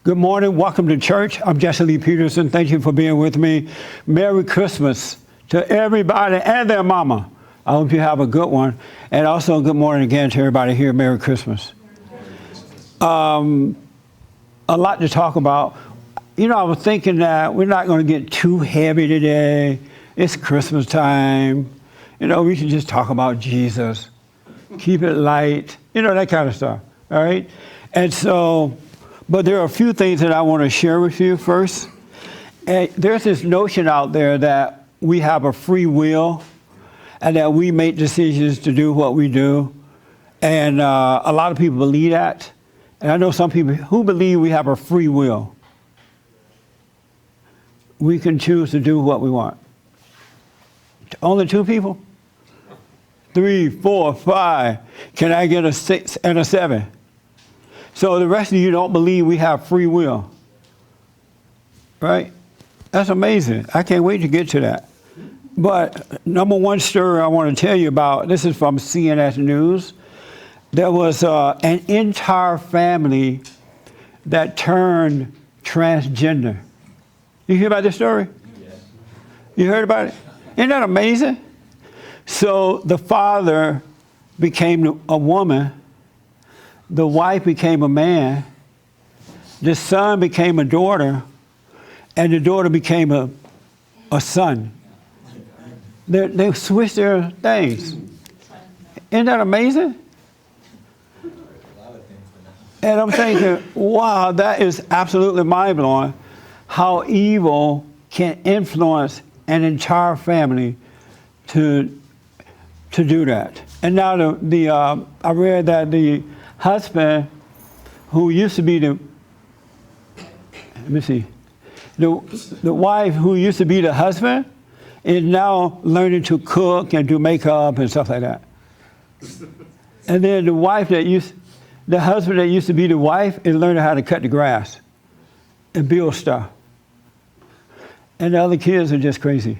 Good morning. Welcome to church. I'm Jesse Lee Peterson. Thank you for being with me. Merry Christmas to everybody and their mama. I hope you have a good one. And also good morning again to everybody here. Merry Christmas. A lot to talk about. You know, I was thinking that we're not going to get too heavy today. It's Christmas time. You know, we can just talk about Jesus. Keep it light. You know, that kind of stuff. All right? And so, but there are a few things that I want to share with you first. And there's this notion out there that we have a free will and that we make decisions to do what we do. And a lot of people believe that. And I know some people who believe we have a free will. We can choose to do what we want. Only 2 people? 3, 4, 5. Can I get a 6 and a 7? So the rest of you don't believe we have free will. Right? That's amazing. I can't wait to get to that. But number one story I want to tell you about, this is from CNN News. There was an entire family that turned transgender. You hear about this story? Yes. You heard about it? Isn't that amazing? So the father became a woman. The wife became a man. The son became a daughter. And the daughter became a son. They switched their things. Isn't that amazing? And I'm thinking, wow, that is absolutely mind-blowing. How evil can influence an entire family to do that. And now I read that the husband who used to be the wife who used to be the husband is now learning to cook and do makeup and stuff like that. And then the husband that used to be the wife is learning how to cut the grass and build stuff. And the other kids are just crazy.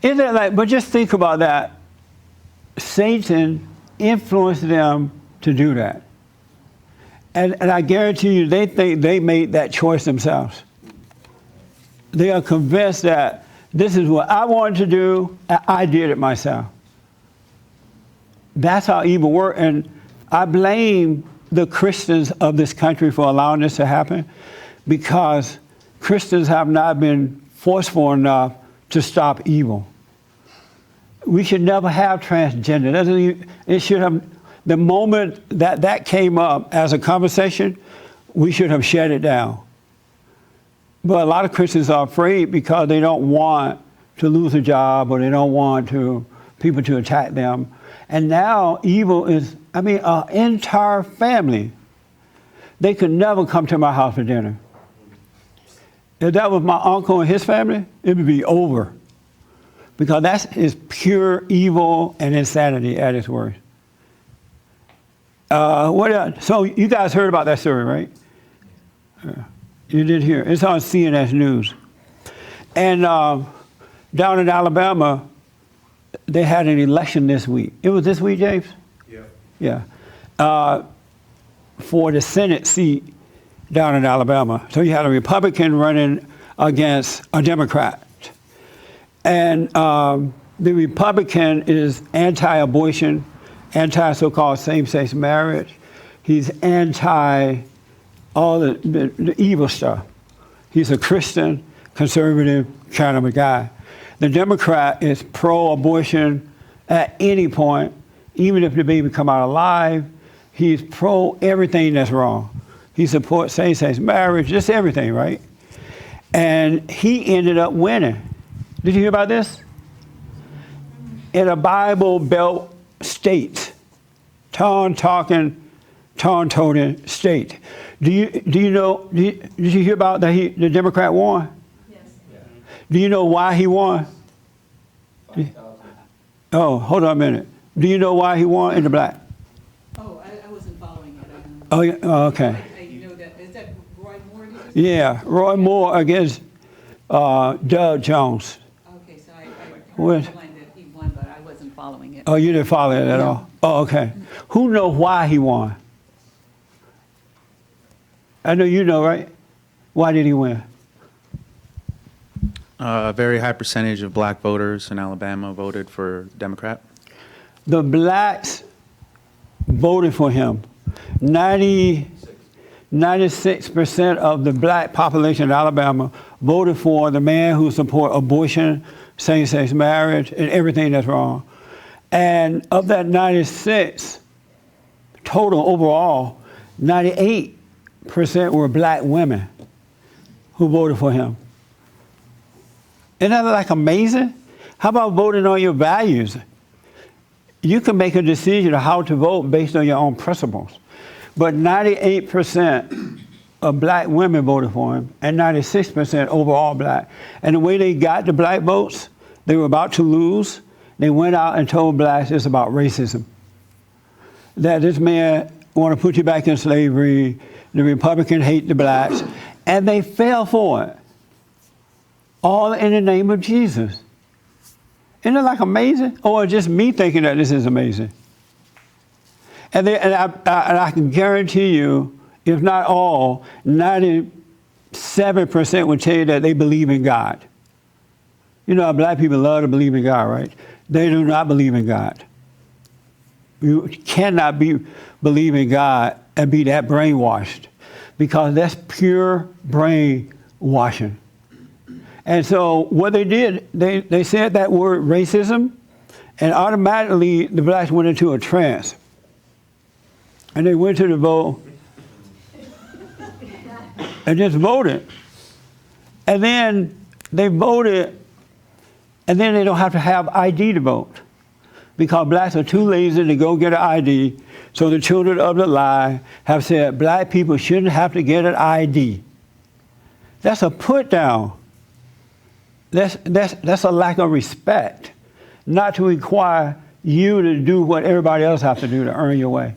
Isn't that like, but just think about that. Satan influenced them to do that. And I guarantee you, they think they made that choice themselves. They are convinced that this is what I wanted to do, and I did it myself. That's how evil works. And I blame the Christians of this country for allowing this to happen, because Christians have not been forceful enough to stop evil. We should never have transgender. It should have, the moment that came up as a conversation, we should have shut it down. But a lot of Christians are afraid because they don't want to lose a job, or they don't want people to attack them. And now evil is, an entire family. They could never come to my house for dinner. If that was my uncle and his family, it would be over. Because that is pure evil and insanity at its worst. What else? So you guys heard about that story, right? You did hear. It's on CNN News. And down in Alabama, they had an election this week. It was this week, James? Yeah. Yeah. For the Senate seat down in Alabama. So you had a Republican running against a Democrat. And the Republican is anti-abortion, anti-so-called same-sex marriage. He's anti all the evil stuff. He's a Christian, conservative kind of a guy. The Democrat is pro-abortion at any point, even if the baby come out alive. He's pro everything that's wrong. He supports same-sex marriage, just everything, right? And he ended up winning. Did you hear about this? In a Bible Belt state, toting state. Did you hear about that the Democrat won? Yes. Yeah. Do you know why he won? 5,000. Oh, hold on a minute. Do you know why he won in the black? Oh, I wasn't following it. Oh, yeah. Oh, okay. You know that. Is that Roy Moore? Yeah, Roy Moore against Doug Jones. Okay, so I heard that he won, but I wasn't following it. Oh, you didn't follow it at all? Oh, okay. Who knows why he won? I know you know, right? Why did he win? A very high percentage of black voters in Alabama voted for Democrat. The blacks voted for him. 96% of the black population in Alabama voted for the man who supported abortion, same-sex marriage, and everything that's wrong. And of that 96, total overall, 98% were black women who voted for him. Isn't that like amazing? How about voting on your values? You can make a decision of how to vote based on your own principles. But 98% of black women voted for him and 96% overall black. And the way they got the black votes, they were about to lose. They went out and told blacks it's about racism. That this man want to put you back in slavery, the Republicans hate the blacks, and they fell for it. All in the name of Jesus. Isn't it like amazing? Or just me thinking that this is amazing? And I can guarantee you, if not all, 97% would tell you that they believe in God. You know, black people love to believe in God, right? They do not believe in God. You cannot believe in God and be that brainwashed, because that's pure brainwashing. And so what they did, they said that word racism, and automatically the blacks went into a trance. And they went to the vote and just voted. And then they voted, and then they don't have to have ID to vote, because blacks are too lazy to go get an ID. So the children of the lie have said black people shouldn't have to get an ID. That's a put down. That's a lack of respect, not to require you to do what everybody else has to do to earn your way.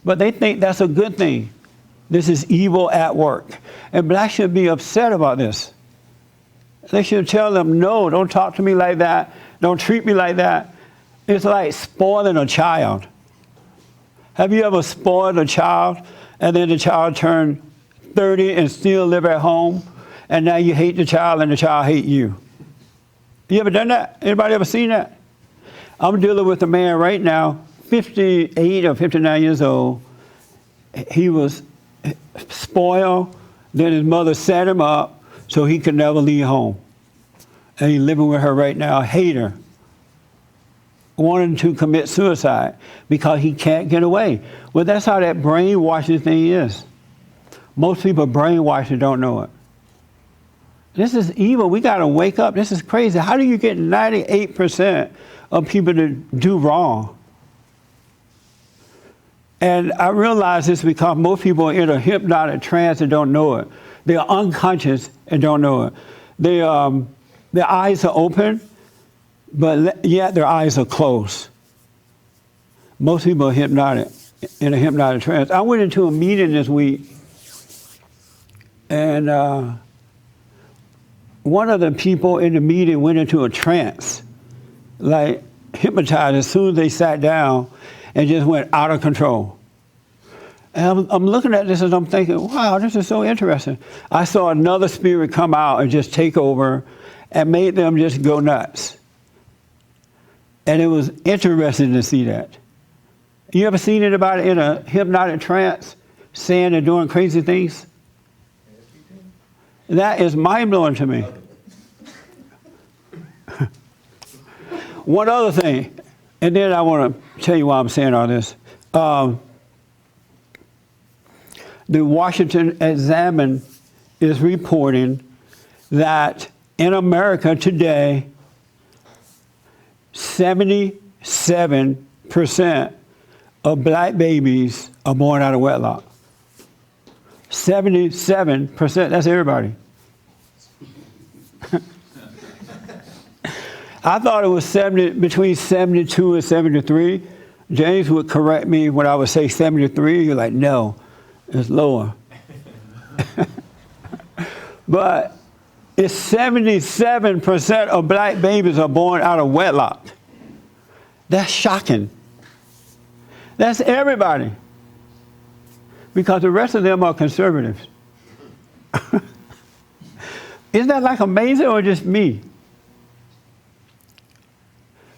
But they think that's a good thing. This is evil at work. And blacks should be upset about this. They should tell them, no, don't talk to me like that. Don't treat me like that. It's like spoiling a child. Have you ever spoiled a child and then the child turned 30 and still live at home, and now you hate the child and the child hate you? You ever done that? Anybody ever seen that? I'm dealing with a man right now, 58 or 59 years old. He was spoiled. Then his mother set him up so he could never leave home. And he's living with her right now, hate her. Wanting to commit suicide because he can't get away. Well, that's how that brainwashing thing is. Most people brainwashed and don't know it. This is evil. We got to wake up. This is crazy. How do you get 98% of people to do wrong? And I realize this because most people are in a hypnotic trance and don't know it. They are unconscious and don't know it. Their eyes are open, but yet their eyes are closed. Most people are hypnotic, in a hypnotic trance. I went into a meeting this week, and one of the people in the meeting went into a trance, like hypnotized as soon as they sat down, and just went out of control. And I'm looking at this and I'm thinking, wow, this is so interesting. I saw another spirit come out and just take over and made them just go nuts. And it was interesting to see that. You ever seen anybody in a hypnotic trance saying and doing crazy things? That is mind-blowing to me. One other thing, and then I want to tell you why I'm saying all this. The Washington Examiner is reporting that in America today, 77% of black babies are born out of wedlock. 77%, that's everybody. I thought it was between 72 and 73. James would correct me when I would say 73. You're like, no, it's lower. But it's 77% of black babies are born out of wedlock. That's shocking. That's everybody. because the rest of them are conservatives. Isn't that like amazing or just me?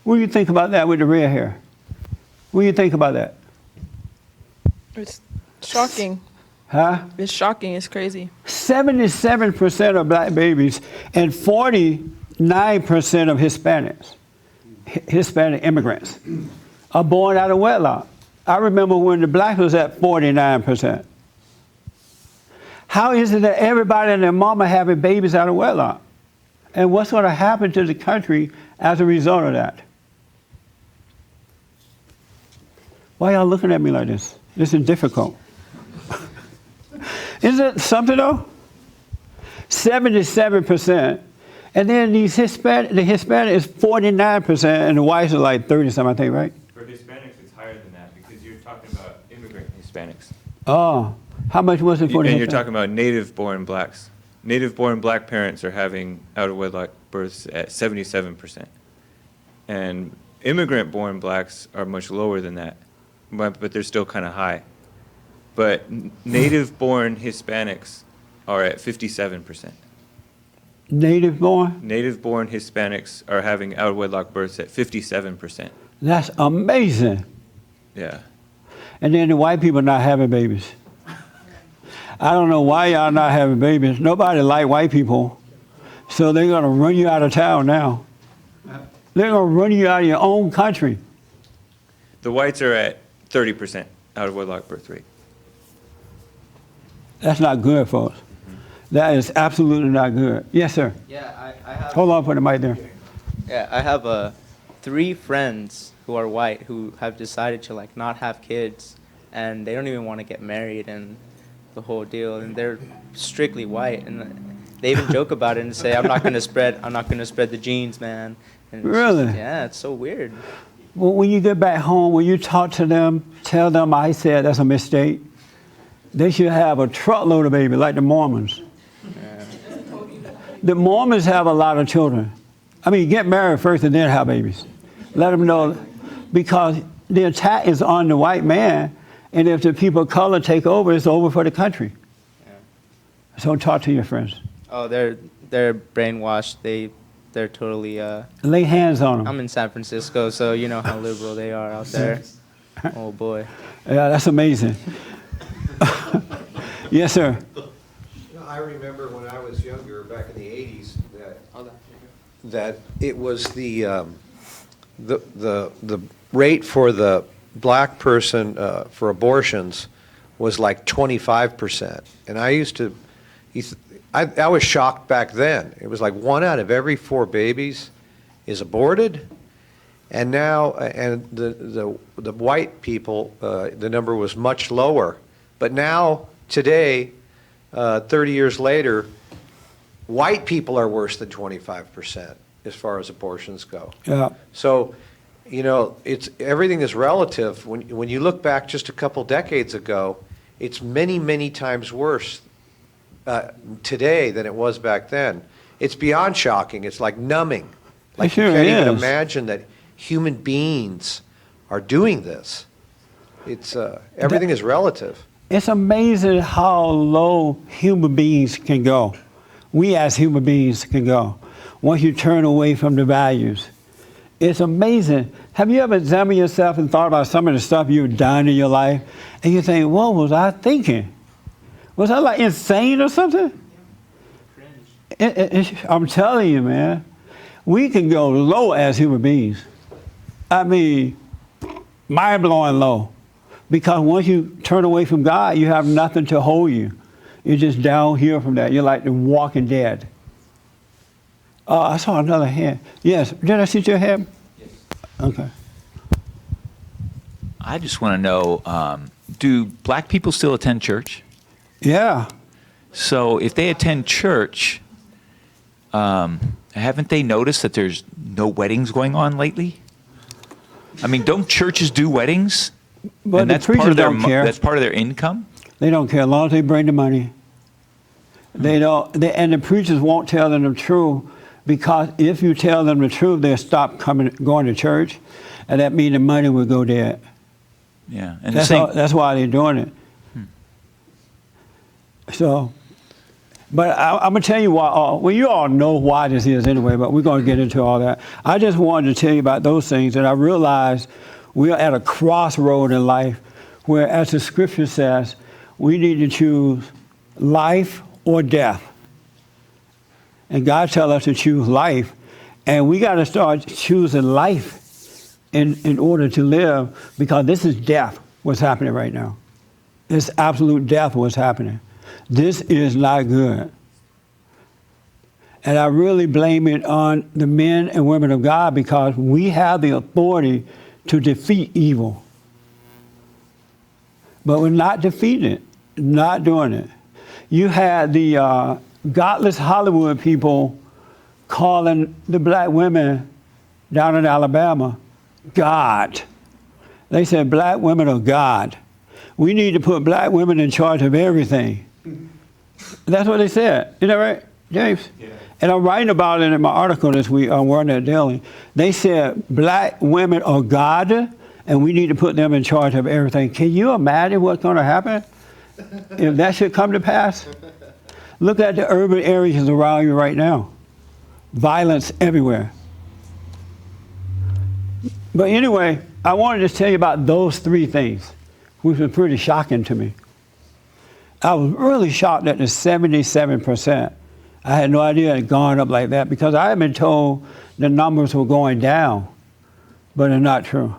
What do you think about that with the red hair? What do you think about that? It's shocking. Huh? It's shocking. It's crazy. 77% of black babies and 49% of Hispanics, Hispanic immigrants, are born out of wedlock. I remember when the blacks was at 49%. How is it that everybody and their mama having babies out of wedlock? And what's going to happen to the country as a result of that? Why y'all looking at me like this? This is difficult. Isn't it something though? 77%. And then the Hispanic is 49%, and the whites are like 30-something, I think, right? For Hispanics, it's higher than that because you're talking about immigrant Hispanics. Oh, how much was it for the And you're Hispanic? talking about native-born blacks. Native-born black parents are having out-of-wedlock births at 77%. And immigrant-born blacks are much lower than that, but they're still kind of high. But native-born Hispanics are at 57%. Native born? Native-born Hispanics are having out-of-wedlock births at 57%. That's amazing. Yeah. And then the white people not having babies. I don't know why y'all not having babies. Nobody like white people. So they're going to run you out of town now. They're going to run you out of your own country. The whites are at 30% out-of-wedlock birth rate. That's not good, folks. That is absolutely not good. Yes, sir. Yeah, I have. Hold on for the mic there. Yeah, I have 3 friends who are white who have decided to like not have kids, and they don't even want to get married and the whole deal, and they're strictly white, and they even joke about it and say, I'm not gonna spread the genes, man." And it's Really? yeah, it's so weird. Well, when you get back home, when you talk to them, tell them I said that's a mistake. They should have a truckload of babies like the Mormons. The Mormons have a lot of children. I mean, get married first and then have babies. Let them know, because the attack is on the white man, and if the people of color take over, it's over for the country. Yeah. So talk to your friends. Oh, they're brainwashed. They're totally. Lay hands on them. I'm in San Francisco, so you know how liberal they are out there. Oh boy. Yeah, that's amazing. Yes, sir. You know, I remember when I was younger, back in the 80s, that it was the rate for the black person for abortions was like 25%. And I used to, I was shocked back then. It was like 1 out of every 4 babies is aborted. And now, and the white people, the number was much lower. But now, today, 30 years later, white people are worse than 25% as far as abortions go. Yeah. So, you know, everything is relative. When you look back just a couple decades ago, it's many, many times worse today than it was back then. It's beyond shocking. It's like numbing. Like sure you can't even is. imagine that human beings are doing this. It's everything is relative. It's amazing how low human beings can go. We as human beings can go once you turn away from the values. It's amazing. Have you ever examined yourself and thought about some of the stuff you've done in your life? And you think, what was I thinking? Was I like insane or something? I'm telling you, man, we can go low as human beings. I mean, mind-blowing low. Because once you turn away from God, you have nothing to hold you. You're just downhill from that. You're like the walking dead. I saw another hand. Yes. Did I see your hand? Yes. Okay. I just want to know, do black people still attend church? Yeah. So if they attend church, haven't they noticed that there's no weddings going on lately? I mean, don't churches do weddings? But And the that's part preachers of their don't care. that's part of their income? They don't care as long as they bring the money. They don't. And the preachers won't tell them the truth, because if you tell them the truth, they'll stop going to church, and that means the money will go there. Yeah. And That's why they're doing it. So, but I'm going to tell you why. Well, you all know why this is anyway, but we're going to get into all that. I just wanted to tell you about those things, and I realized we are at a crossroad in life where, as the scripture says, we need to choose life or death. And God tells us to choose life, and we got to start choosing life in order to live, because this is death, what's happening right now. It's absolute death, what's happening. This is not good. And I really blame it on the men and women of God, because we have the authority to defeat evil. But we're not defeating it, not doing it. You had the godless Hollywood people calling the black women down in Alabama God. They said black women are God. We need to put black women in charge of everything. That's what they said. Isn't that right, James? Yeah. And I'm writing about it in my article this week on WorldNet Daily. They said black women are God, and we need to put them in charge of everything. Can you imagine what's going to happen if that should come to pass? Look at the urban areas around you right now. Violence everywhere. But anyway, I wanted to tell you about those three things, which was pretty shocking to me. I was really shocked at the 77%. I had no idea it had gone up like that, because I had been told the numbers were going down, but they're not true.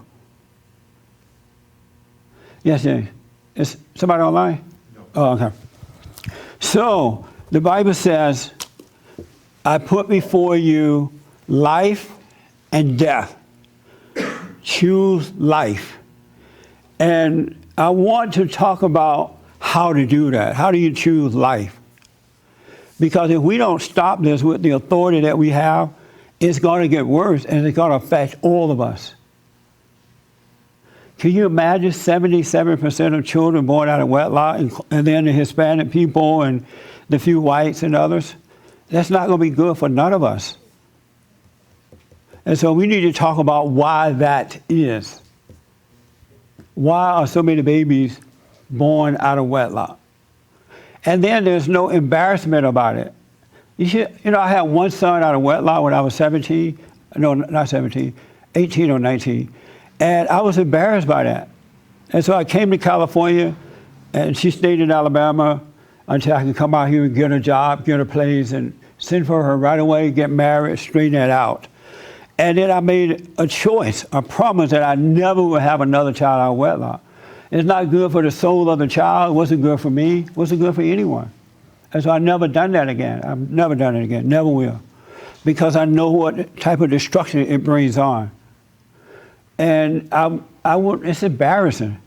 Yes, James? Is somebody online? No. Oh, okay. So, the Bible says, I put before you life and death. Choose life. And I want to talk about how to do that. How do you choose life? Because if we don't stop this with the authority that we have, it's going to get worse, and it's going to affect all of us. Can you imagine 77% of children born out of wedlock, and then the Hispanic people and the few whites and others? That's not going to be good for none of us. And so we need to talk about why that is. Why are so many babies born out of wedlock? And then there's no embarrassment about it. You know, I had one son out of wedlock when I was 17. No, not 17, 18 or 19. And I was embarrassed by that. And so I came to California, and she stayed in Alabama until I could come out here and get a job, get a place, and send for her right away, get married, straighten that out. And then I made a choice, a promise that I never would have another child out of wedlock. It's not good for the soul of the child. It wasn't good for me. It wasn't good for anyone. And so I've never done that again. I've never done it again. Never will. Because I know what type of destruction it brings on. And it's embarrassing.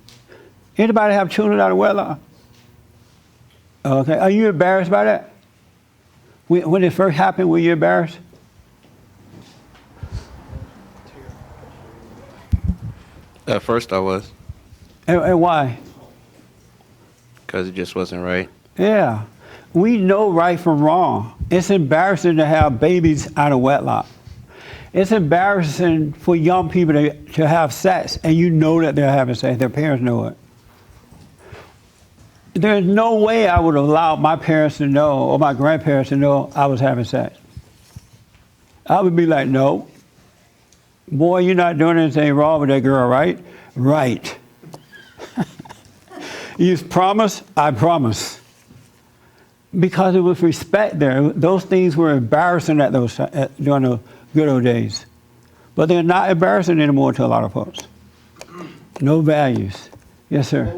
Anybody have children out of wedlock? Okay. Are you embarrassed by that? When it first happened, were you embarrassed? At first I was. And why? Because it just wasn't right. Yeah. We know right from wrong. It's embarrassing to have babies out of wedlock. It's embarrassing for young people to have sex, and you know that they're having sex. Their parents know it. There's no way I would have allowed my parents to know, or my grandparents to know, I was having sex. I would be like, no. Boy, you're not doing anything wrong with that girl, right? Right. You promise, I promise. Because it was respect there. Those things were embarrassing at during the good old days. But they're not embarrassing anymore to a lot of folks. No values. Yes, sir. What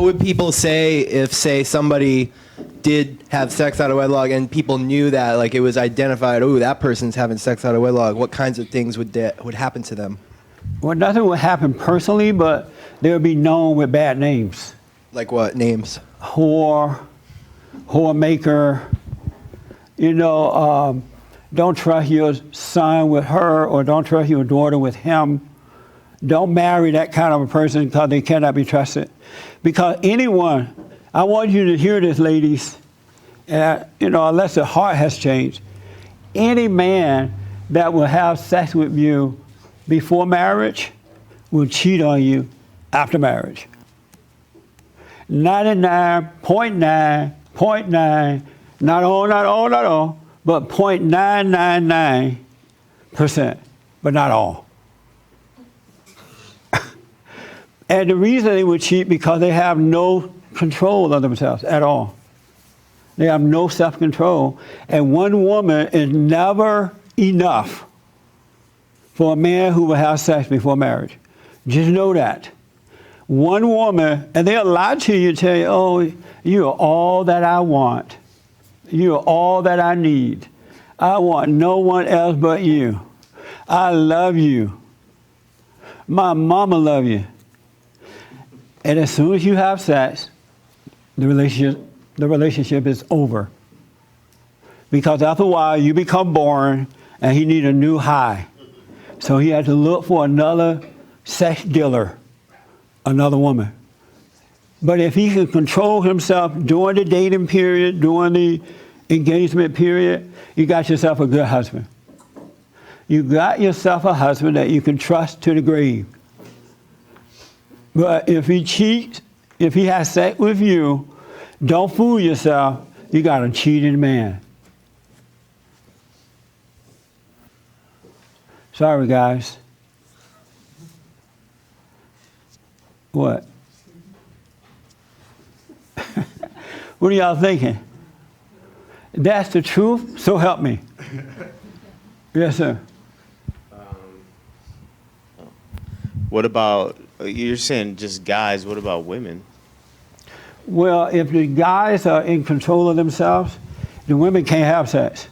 would people say if, say, somebody did have sex out of wedlock and people knew that, like it was identified, oh, that person's having sex out of wedlock? What kinds of things would happen to them? Well, nothing would happen personally, but they would be known with bad names. Like what names? Whore maker. You know, don't trust your son with her, or don't trust your daughter with him. Don't marry that kind of a person because they cannot be trusted. Because anyone, I want you to hear this, ladies, you know, unless the heart has changed, any man that will have sex with you before marriage will cheat on you after marriage. 99.9.9, not all, but 0.999%, but not all. And the reason they would cheat because they have no control of themselves at all. They have no self-control. And one woman is never enough for a man who will have sex before marriage. Just know that. One woman, and they'll lie to you and tell you, oh, you are all that I want. You are all that I need. I want no one else but you. I love you. My mama love you. And as soon as you have sex, the relationship is over. Because after a while, you become boring, and he need a new high. So he had to look for another sex dealer, another woman. But if he can control himself during the dating period, during the engagement period, you got yourself a good husband. You got yourself a husband that you can trust to the grave. But if he cheats, if he has sex with you, don't fool yourself. You got a cheating man. Sorry, guys. What? What are y'all thinking? That's the truth, so help me. Yes, sir. What about, you're saying just guys, what about women? Well, if the guys are in control of themselves, the women can't have sex.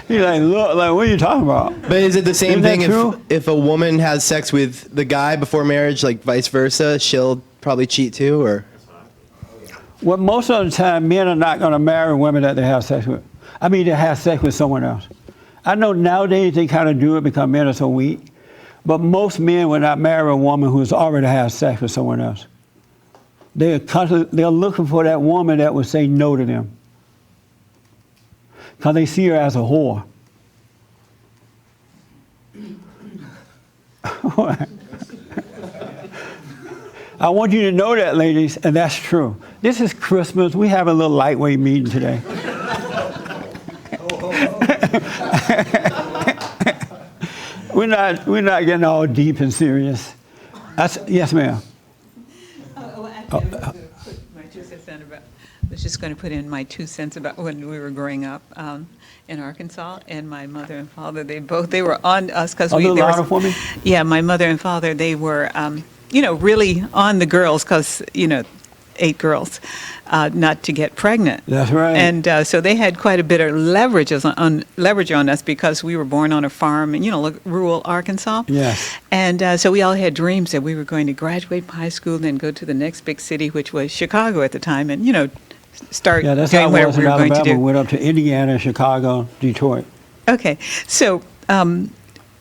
He's like, look, like, what are you talking about? But is it the same Isn't that thing true? if a woman has sex with the guy before marriage, like vice versa, she'll probably cheat too, or? Well, most of the time, men are not going to marry women that they have sex with. I mean, they have sex with someone else. I know nowadays they kind of do it because men are so weak, but most men will not marry a woman who's already had sex with someone else. They're looking for that woman that will say no to them because they see her as a whore. I want you to know that, ladies, and that's true. This is Christmas. We have a little lightweight meeting today. We're not getting all deep and serious. Yes, ma'am. I was just going to put in my 2 cents about when we were growing up in Arkansas, and my mother and father, they were on us because A little louder for me? Yeah, my mother and father, they were, really on the girls because, 8 girls, not to get pregnant. That's right. And so they had quite a bit of leverage on us because we were born on a farm in, rural Arkansas. Yes. And so we all had dreams that we were going to graduate from high school and then go to the next big city, which was Chicago at the time, and, start Yeah, that's how doing it whatever was we in were going to Alabama. do. We went up to Indiana, Chicago, Detroit. Okay, so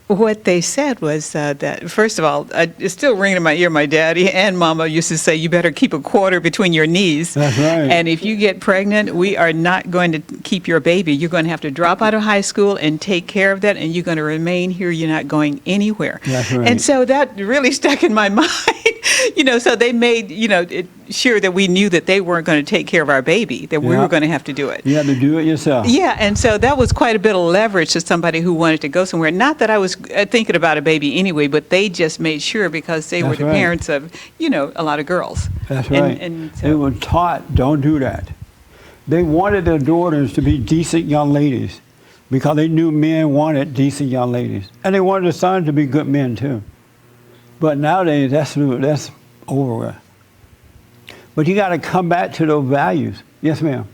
what they said was that, first of all, it's still ringing in my ear, my daddy and mama used to say, you better keep a quarter between your knees. That's right. And if you get pregnant, we are not going to keep your baby. You're going to have to drop out of high school and take care of that, and you're going to remain here. You're not going anywhere. That's right. And so that really stuck in my mind. So they made, sure that we knew that they weren't going to take care of our baby, that we Yeah. were going to have to do it. You had to do it yourself. Yeah, and so that was quite a bit of leverage to somebody who wanted to go somewhere. Not that I was thinking about a baby anyway, but they just made sure because they were That's the right. parents of, a lot of girls. That's And- right. and They so- were taught, don't do that. They wanted their daughters to be decent young ladies because they knew men wanted decent young ladies. And they wanted their sons to be good men too. But nowadays, that's over with. But you got to come back to those values. Yes, ma'am.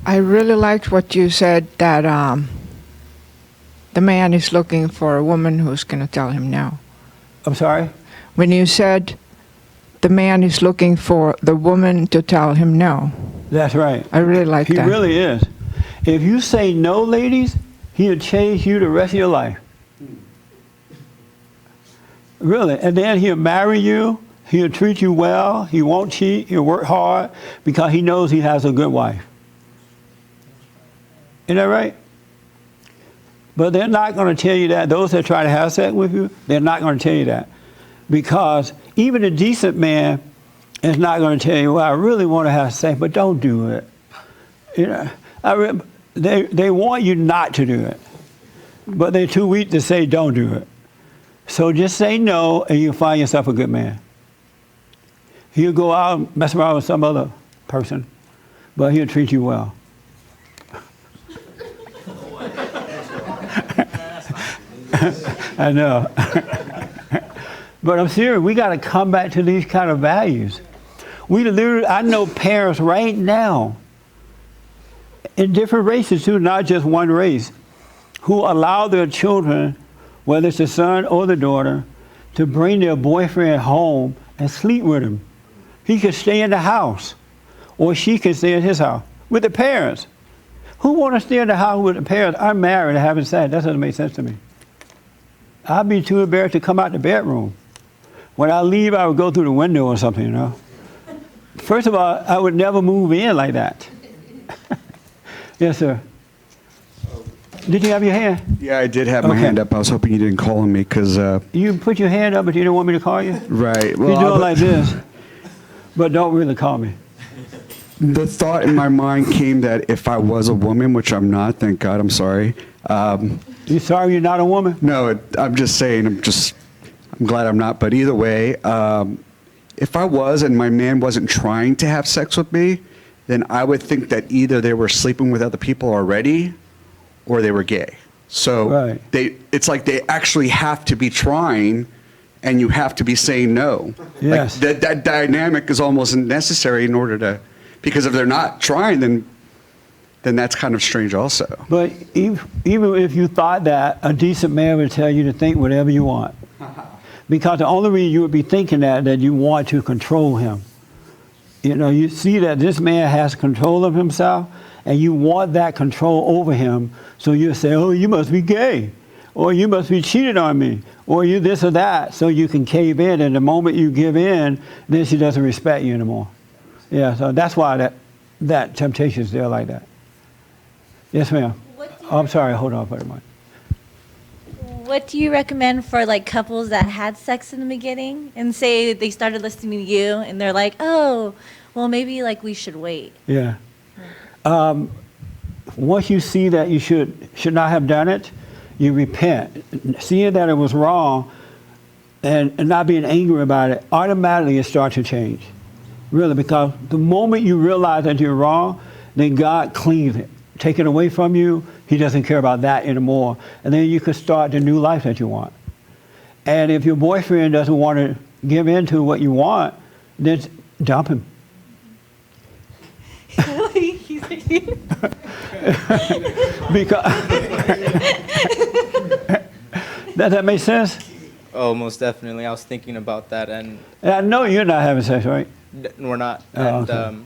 I really liked what you said that the man is looking for a woman who's going to tell him no. I'm sorry? When you said the man is looking for the woman to tell him no. That's right. I really like He that. really is. If you say no, ladies, he'll change you the rest of your life. Really. And then he'll marry you. He'll treat you well. He won't cheat. He'll work hard because he knows he has a good wife. Isn't that right? But they're not going to tell you that. Those that try to have sex with you, they're not going to tell you that. Because even a decent man is not going to tell you, well, I really want to have sex, but don't do it. You know, they want you not to do it. But they're too weak to say don't do it. So just say no, and you'll find yourself a good man. He'll go out and mess around with some other person, but he'll treat you well. I know. But I'm serious, we got to come back to these kind of values. I know parents right now, in different races too, not just one race, who allow their children, whether it's the son or the daughter, to bring their boyfriend home and sleep with him. He could stay in the house, or she could stay in his house with the parents. Who want to stay in the house with the parents? I'm married and having sex. That doesn't make sense to me. I'd be too embarrassed to come out the bedroom. When I leave, I would go through the window or something, you know. First of all, I would never move in like that. Yes, sir. Did you have your hand? Yeah, I did have my hand up. I was hoping you didn't call on me because... You put your hand up, but you didn't want me to call you? Right. Well, you do it like this, but don't really call me. The thought in my mind came that if I was a woman, which I'm not, thank God, I'm sorry. You sorry you're not a woman? No, I'm just saying, I'm glad I'm not. But either way, if I was and my man wasn't trying to have sex with me, then I would think that either they were sleeping with other people already or they were gay. So it's like they actually have to be trying and you have to be saying no. Yes. Like that dynamic is almost necessary in order to, because if they're not trying, then that's kind of strange also. But even if you thought that, a decent man would tell you to think whatever you want. Because the only reason you would be thinking that you want to control him. You know, you see that this man has control of himself, and you want that control over him, so you say, oh, you must be gay, or you must be cheated on me, or you this or that, so you can cave in, and the moment you give in, then she doesn't respect you anymore. Yeah, so that's why that temptation is there like that. Yes, ma'am. I'm sorry, hold on for a moment. What do you recommend for like couples that had sex in the beginning and say they started listening to you and they're like, oh, well, maybe like we should wait? Yeah. Once you see that you should not have done it, you repent. Seeing that it was wrong and not being angry about it, automatically it starts to change. Really, because the moment you realize that you're wrong, then God cleans it. Take it away from you, he doesn't care about that anymore. And then you can start the new life that you want. And if your boyfriend doesn't want to give in to what you want, then dump him. Because does that make sense? Oh, most definitely. I was thinking about that, and I know you're not having sex, right? We're not. Oh, And okay.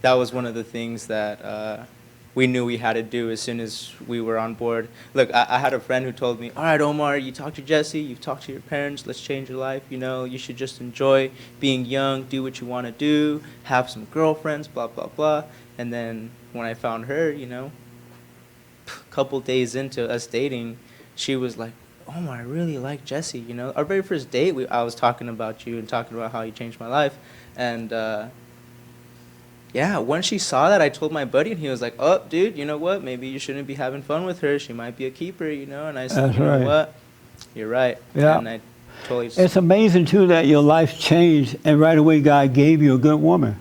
that was one of the things that we knew we had to do as soon as we were on board. Look, I had a friend who told me, all right, Omar, you talked to Jesse, you've talked to your parents, let's change your life. You know, you should just enjoy being young, do what you want to do, have some girlfriends, blah, blah, blah. And then when I found her, you know, a couple days into us dating, she was like, Omar, I really like Jesse, you know. Our very first date, I was talking about you and talking about how you changed my life. And yeah, when she saw that, I told my buddy, and he was like, oh, dude, you know what? Maybe you shouldn't be having fun with her. She might be a keeper, you know? And I said, That's you know right. what? You're right. Yeah. And I totally... It's amazing, too, that your life changed, and right away God gave you a good woman.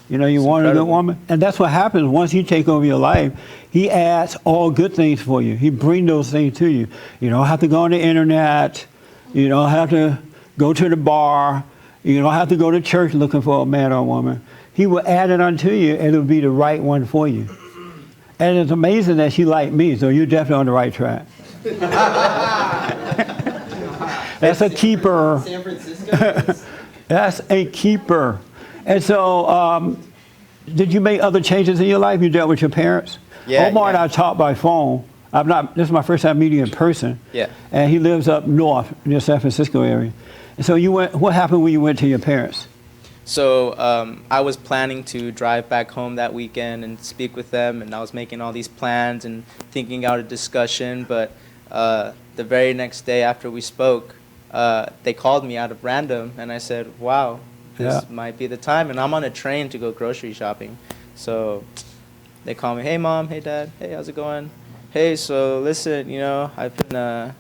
You know, you wanted a good woman. And that's what happens once he take over your life. He adds all good things for you. He brings those things to you. You don't have to go on the internet. You don't have to go to the bar. You don't have to go to church looking for a man or a woman. He will add it unto you, and it'll be the right one for you. And it's amazing that she liked me, so you're definitely on the right track. That's a keeper. San Francisco? That's a keeper. And so, did you make other changes in your life? You dealt with your parents? Yeah, Omar and I talked by phone. This is my first time meeting in person. Yeah. And he lives up north near San Francisco area. And so what happened when you went to your parents? So I was planning to drive back home that weekend and speak with them, and I was making all these plans and thinking out a discussion. But the very next day after we spoke, they called me out of random, and I said, wow, this might be the time. And I'm on a train to go grocery shopping. So they call me, hey, Mom, hey, Dad, hey, how's it going? Hey, so listen, I've been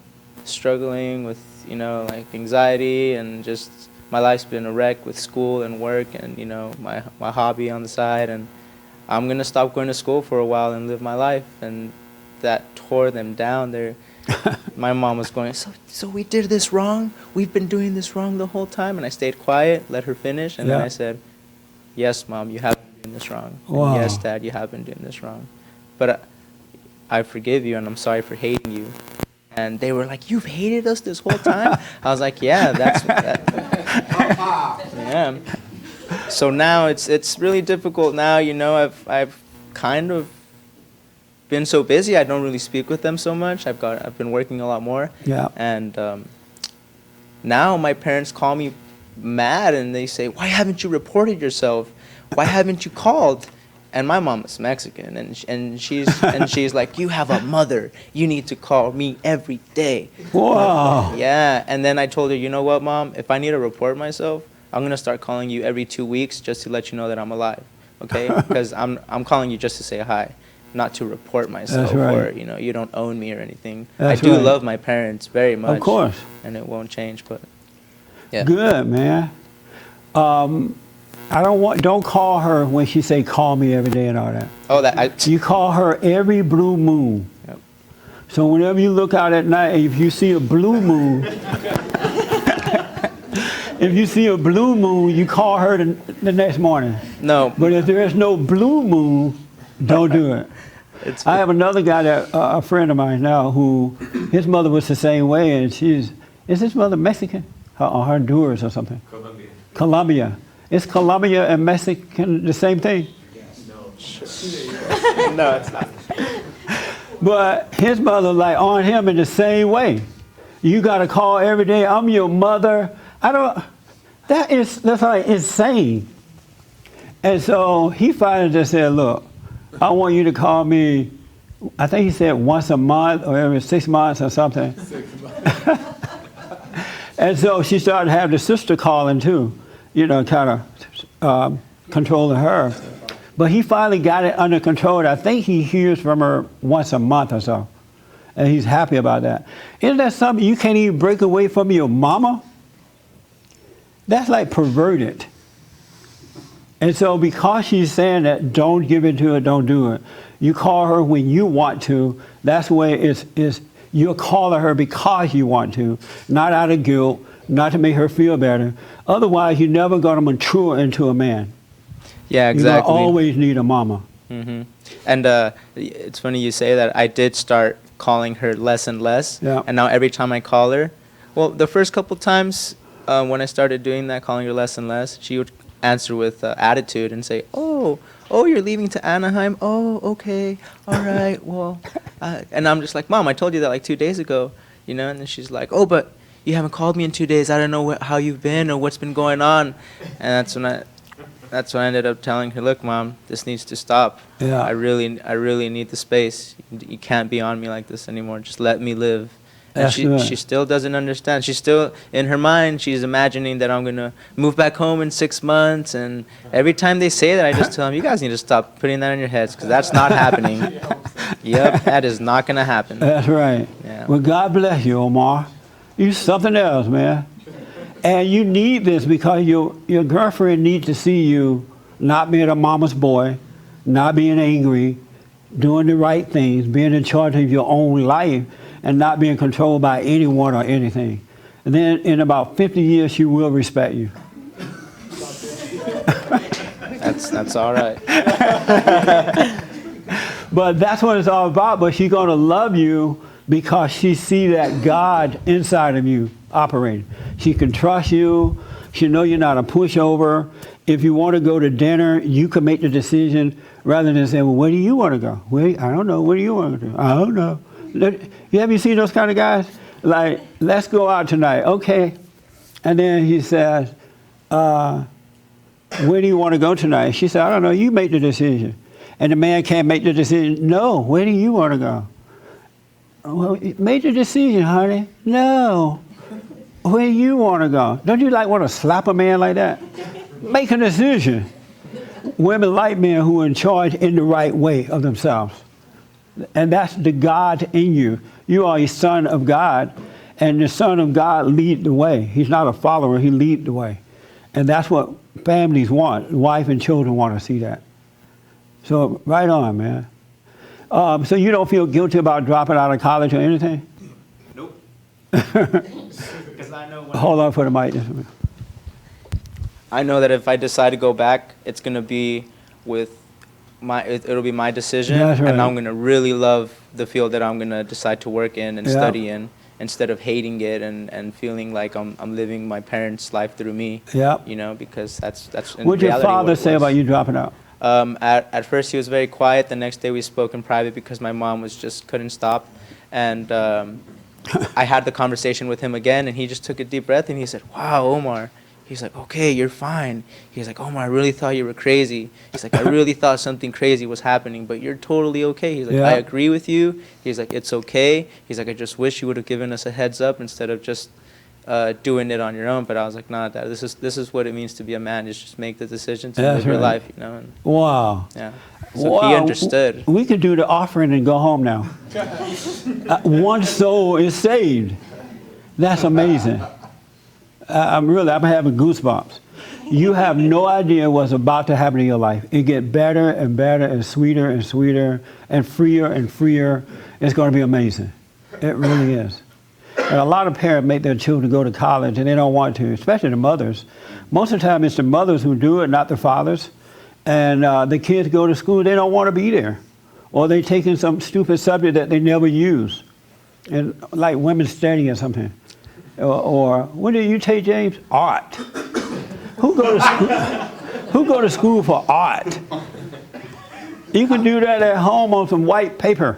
struggling with, like anxiety, and just my life's been a wreck with school and work and, my hobby on the side. And I'm going to stop going to school for a while and live my life. And that tore them down. My mom was going, so we did this wrong? We've been doing this wrong the whole time? And I stayed quiet, let her finish. And then I said, yes, Mom, you have been doing this wrong. Wow. And yes, Dad, you have been doing this wrong. But I forgive you, and I'm sorry for hating you. And they were like, you've hated us this whole time? I was like, yeah, yeah. So now it's really difficult now, I've kind of been so busy, I don't really speak with them so much. I've been working a lot more. Yeah. And now my parents call me mad, and they say, why haven't you reported yourself? Why haven't you called? And my mom is Mexican, and she's like, you have a mother. You need to call me every day. Wow. Yeah. And then I told her, you know what, Mom? If I need to report myself, I'm gonna start calling you every 2 weeks just to let you know that I'm alive. Okay? Because I'm calling you just to say hi, not to report myself. That's right. Or you don't own me or anything. That's I do right. love my parents very much. Of course. And it won't change. But yeah. Good, man. Don't call her when she say call me every day and all that. Oh, you call her every blue moon. Yep. So whenever you look out at night, if you see a blue moon, you call her the next morning. No. But if there is no blue moon, don't do it. I have another guy a friend of mine now, who his mother was the same way, and is his mother Mexican or Honduras or something? Colombia. Is Colombia and Mexican the same thing? No, it's not. But his mother on him in the same way. You got to call every day. I'm your mother. That's like insane. And so he finally just said, look, I want you to call me, I think he said once a month or every 6 months or something. And so she started having the sister calling too. Kind of controlling her. But he finally got it under control. I think he hears from her once a month or so. And he's happy about that. Isn't that something you can't even break away from your mama? That's like perverted. And so because she's saying that, don't give in to it, don't do it. You call her when you want to. That's the way you're calling her because you want to, not out of guilt, not to make her feel better. Otherwise, you're never going to mature into a man. Yeah, exactly. You always need a mama. Mm-hmm. And it's funny you say that. I did start calling her less and less. Yeah. And now every time I call her, well, the first couple times when I started doing that, calling her less and less, she would answer with attitude and say, oh, you're leaving to Anaheim? Oh, okay, all right, well. And I'm just like, Mom, I told you that like 2 days ago, And then she's like, oh, but you haven't called me in 2 days. I don't know how you've been or what's been going on. And that's when I ended up telling her, look, Mom, this needs to stop. Yeah. I really need the space. You can't be on me like this anymore. Just let me live. And she still doesn't understand. She's still, in her mind, she's imagining that I'm going to move back home in 6 months. And every time they say that, I just tell them, you guys need to stop putting that in your heads because that's not happening. Yep, that is not going to happen. That's right. Yeah. Well, God bless you, Omar. You're something else, man. And you need this because your girlfriend needs to see you not being a mama's boy, not being angry, doing the right things, being in charge of your own life, and not being controlled by anyone or anything. And then in about 50 years, she will respect you. That's all right. But that's what it's all about. But she's going to love you because she sees that God inside of you operating. She can trust you. She know you're not a pushover. If you want to go to dinner, you can make the decision rather than say, well, where do you want to go? Well, I don't know. Where do you want to go? I don't know. Have you seen those kind of guys? Like, let's go out tonight. Okay. And then he says, where do you want to go tonight? She said, I don't know, you make the decision. And the man can't make the decision. No, where do you want to go? Well, make the decision, honey. No, where you want to go? Don't you want to slap a man like that? Make a decision. Women like men who are in charge in the right way of themselves. And that's the God in you. You are a son of God, and the son of God lead the way. He's not a follower, he lead the way. And that's what families want. Wife and children want to see that. So right on, man. So you don't feel guilty about dropping out of college or anything? Nope. Because I know Hold on for the mic. I know that if I decide to go back, it's gonna be with it'll be my decision, That's right. and I'm gonna really love the field that I'm gonna decide to work in and Yeah. study in, instead of hating it and feeling like I'm living my parents' life through me. Yeah. You know, because that's in What'd your reality what father it say was. about you dropping out? At first he was very quiet. The next day we spoke in private because my mom couldn't stop, and I had the conversation with him again, and he just took a deep breath and he said, "Wow, Omar." He's like, "Okay, you're fine." He's like, "Omar, I really thought you were crazy." He's like, "I really thought something crazy was happening, but you're totally okay." He's like, Yeah. "I agree with you." He's like, "It's okay." He's like, "I just wish you would have given us a heads up instead of just doing it on your own." But I was like, "Nah, Dad, this is what it means to be a man. Is just make the decision to That's live your right. life, you know." And Wow. yeah. So Wow. he understood. We could do the offering and go home now. One soul is saved. That's amazing. I'm having goosebumps. You have no idea what's about to happen in your life. It gets better and better and sweeter and sweeter and freer. It's going to be amazing. It really is. And a lot of parents make their children go to college and they don't want to, especially the mothers. Most of the time it's the mothers who do it, not the fathers. And the kids go to school, they don't want to be there. Or they take in some stupid subject that they never use. And like women's study or something. Or what do you take, James? Art. Who go to school for art? You can do that at home on some white paper.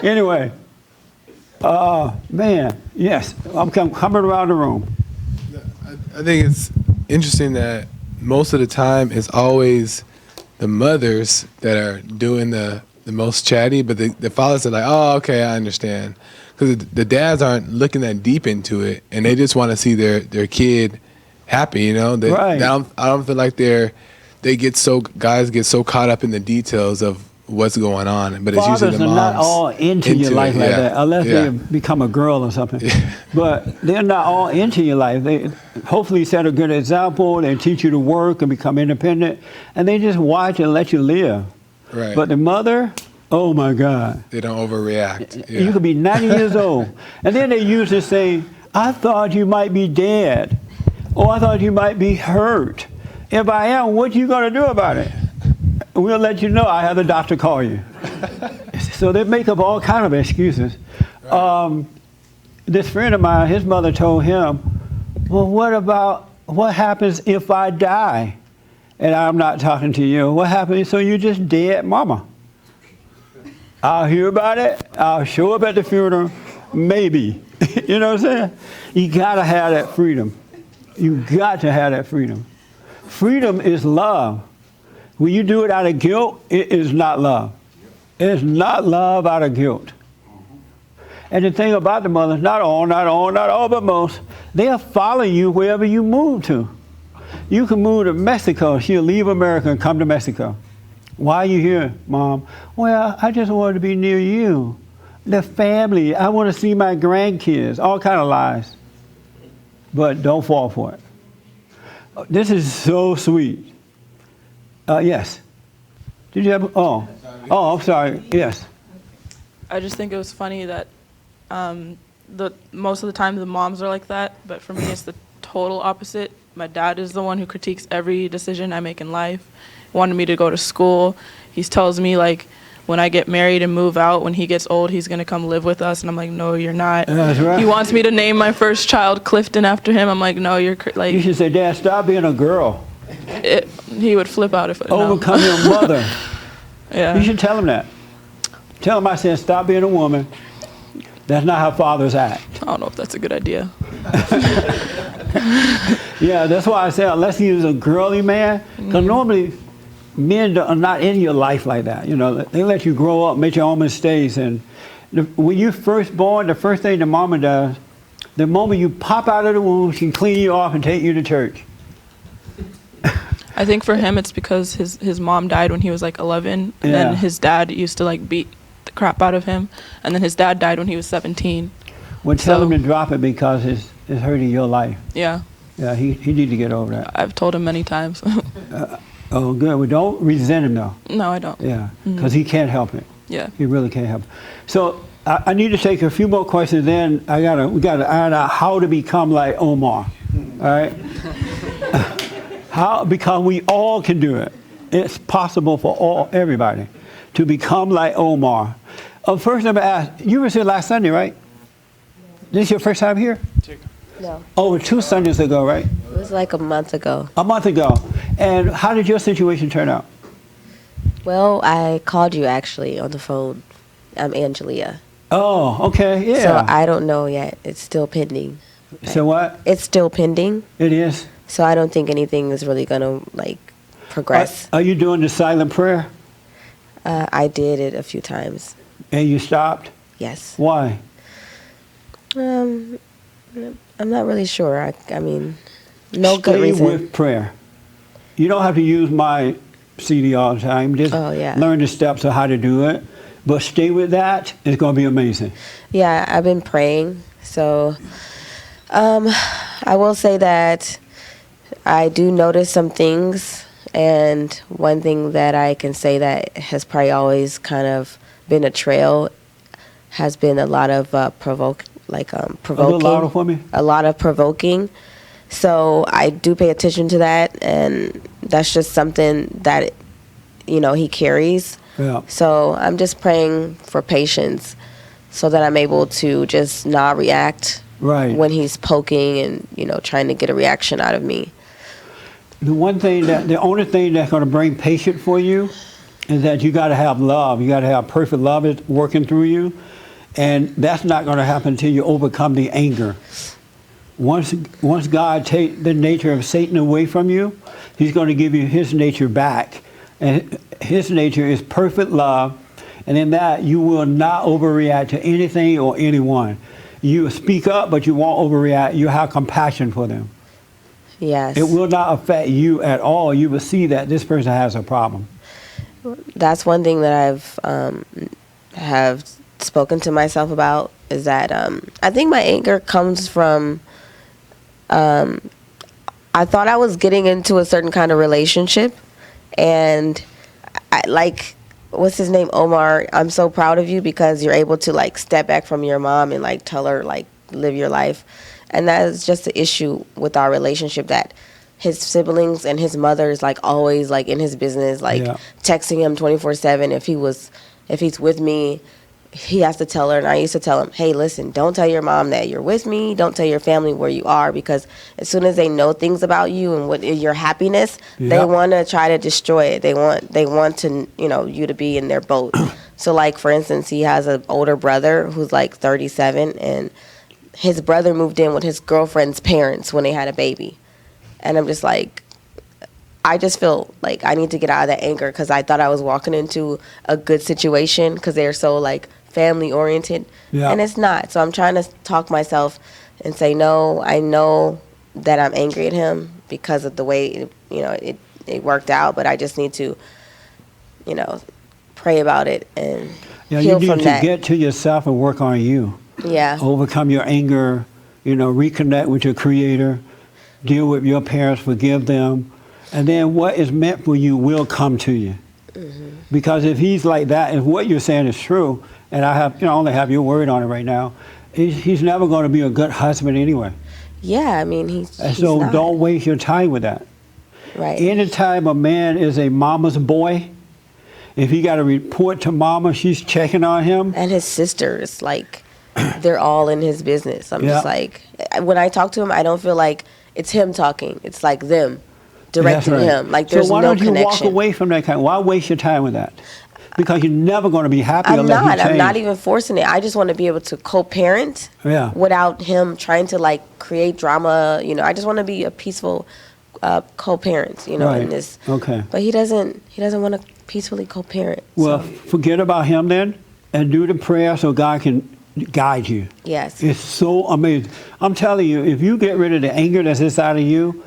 Anyway, man, yes, I'm coming around the room. I think it's interesting that most of the time it's always the mothers that are doing the most chatty, but the fathers are like, "Oh, okay, I understand." Because the dads aren't looking that deep into it, and they just want to see their kid happy, you know? Right. I don't feel like guys get so caught up in the details of what's going on, but it's usually Fathers the are moms. not all into your life like that, unless they become a girl or something. But they're not all into your life. They hopefully set a good example. They teach you to work and become independent, and they just watch and let you live. Right. But the mother, oh my God. They don't overreact. You could be 90 years old. And then they use this saying, "I thought you might be dead." Or "I thought you might be hurt." If I am, what you going to do about it? We'll let you know. I have the doctor call you. So they make up all kind of excuses. This friend of mine, his mother told him, "Well, what happens if I die?" And I'm not talking to you. "What happens? So you're just dead, mama." "I'll hear about it. I'll show up at the funeral. Maybe." You know what I'm saying? You got to have that freedom. You got to have that freedom. Freedom is love. When you do it out of guilt, it is not love. It is not love out of guilt. And the thing about the mothers, not all, but most, they'll follow you wherever you move to. You can move to Mexico. She'll leave America and come to Mexico. "Why are you here, Mom?" "Well, I just wanted to be near you. The family. I want to see my grandkids." All kind of lies. But don't fall for it. This is so sweet. Yes. Did you have? Oh, I'm sorry. Yes. I just think it was funny that most of the time the moms are like that, but for me it's the total opposite. My dad is the one who critiques every decision I make in life. He wanted me to go to school. He tells me like when I get married and move out, when he gets old, he's gonna come live with us, and I'm like, "No, you're not." That's right. He wants me to name my first child Clifton after him. I'm like, "No, you're like." You should say, "Dad, stop being a girl. He would flip out if no. Overcome your mother." Yeah. You should tell him that. Tell him I said, "Stop being a woman. That's not how fathers act." I don't know if that's a good idea. Yeah, that's why I say unless he was a girly man, because normally men are not in your life like that. You know, they let you grow up, make your own mistakes, and when you first born, the first thing the mama does, the moment you pop out of the womb, she can clean you off and take you to church. I think for him, it's because his mom died when he was like 11, and Yeah. then his dad used to like beat the crap out of him, and then his dad died when he was 17. Well, tell So- him to drop it because it's hurting your life. Yeah, Yeah, he need to get over that. I've told him many times. Oh, good. Well, don't resent him though. No, I don't. Yeah, because he can't help it. Yeah. He really can't help it. So I need to take a few more questions. Then we gotta iron out how to become like Omar. All right. Because we all can do it. It's possible for everybody to become like Omar. First, let me ask. You were here last Sunday, right? This your first time here? No, Oh, 2 Sundays ago, right? it was like a month ago. A month ago. And how did your situation turn out? Well, I called you actually on the phone. I'm Angelia. Oh, okay, yeah. So I don't know yet. It's still pending. So what? It's still pending. It is. So I don't think anything is really gonna like progress. Are you doing the silent prayer? I did it a few times. And you stopped? Yes. Why? I'm not really sure. I mean, no good Stay reason. with prayer. You don't have to use my CD all the time. Just learn the steps of how to do it. But stay with that. It's going to be amazing. Yeah, I've been praying. So I will say that I do notice some things. And one thing that I can say that has probably always kind of been a trail has been a lot of provoking. A little louder for me. A lot of provoking. So I do pay attention to that, and that's just something that, he carries. Yeah. So I'm just praying for patience so that I'm able to just not react Right. when he's poking and, trying to get a reaction out of me. The only thing that's going to bring patience for you is that you got to have love. You got to have perfect love working through you. And that's not going to happen until you overcome the anger. Once God takes the nature of Satan away from you, he's going to give you his nature back. And his nature is perfect love. And in that, you will not overreact to anything or anyone. You speak up, but you won't overreact. You have compassion for them. Yes. It will not affect you at all. You will see that this person has a problem. That's one thing that I've have spoken to myself about is that I think my anger comes from I thought I was getting into a certain kind of relationship, and what's his name, Omar, I'm so proud of you because you're able to like step back from your mom and like tell her like live your life. And that is just the issue with our relationship, that his siblings and his mother is like always like in his business, like texting him 24/7. If he's with me, he has to tell her. And I used to tell him, hey, listen, don't tell your mom that you're with me. Don't tell your family where you are, because as soon as they know things about you and what your happiness, they want to try to destroy it. They want to, you to be in their boat. So like, for instance, he has an older brother who's like 37, and his brother moved in with his girlfriend's parents when they had a baby. And I'm just like, I just feel like I need to get out of that anger, because I thought I was walking into a good situation because they're so like family oriented, and it's not. So I'm trying to talk myself and say, no, I know that I'm angry at him because of the way it worked out, but I just need to pray about it and You heal need from to that. get to yourself and work on you. Yeah. Overcome your anger, reconnect with your creator, deal with your parents, forgive them. And then what is meant for you will come to you. Mm-hmm. Because if he's like that, if what you're saying is true, and I only have your word on it right now, he's never going to be a good husband anyway. Yeah, I mean, he's So not. don't waste your time with that. Right. Anytime a man is a mama's boy, if he got to report to mama, she's checking on him. And his sisters, like, they're all in his business. I'm just like, when I talk to him, I don't feel like it's him talking. It's like them directing That's right. him. Like, there's so why no don't you connection. walk away from that kind? Why waste your time with that? Because you're never going to be happy I'm unless you not. change. I'm not even forcing it. I just want to be able to co-parent Yeah. without him trying to like create drama. You know, I just want to be a peaceful co-parent. You know, in Right. this. Okay. But he doesn't. He doesn't want to peacefully co-parent. Well, so, forget about him then and do the prayer so God can guide you. yes. It's so amazing. I'm telling you, if you get rid of the anger that's inside of you,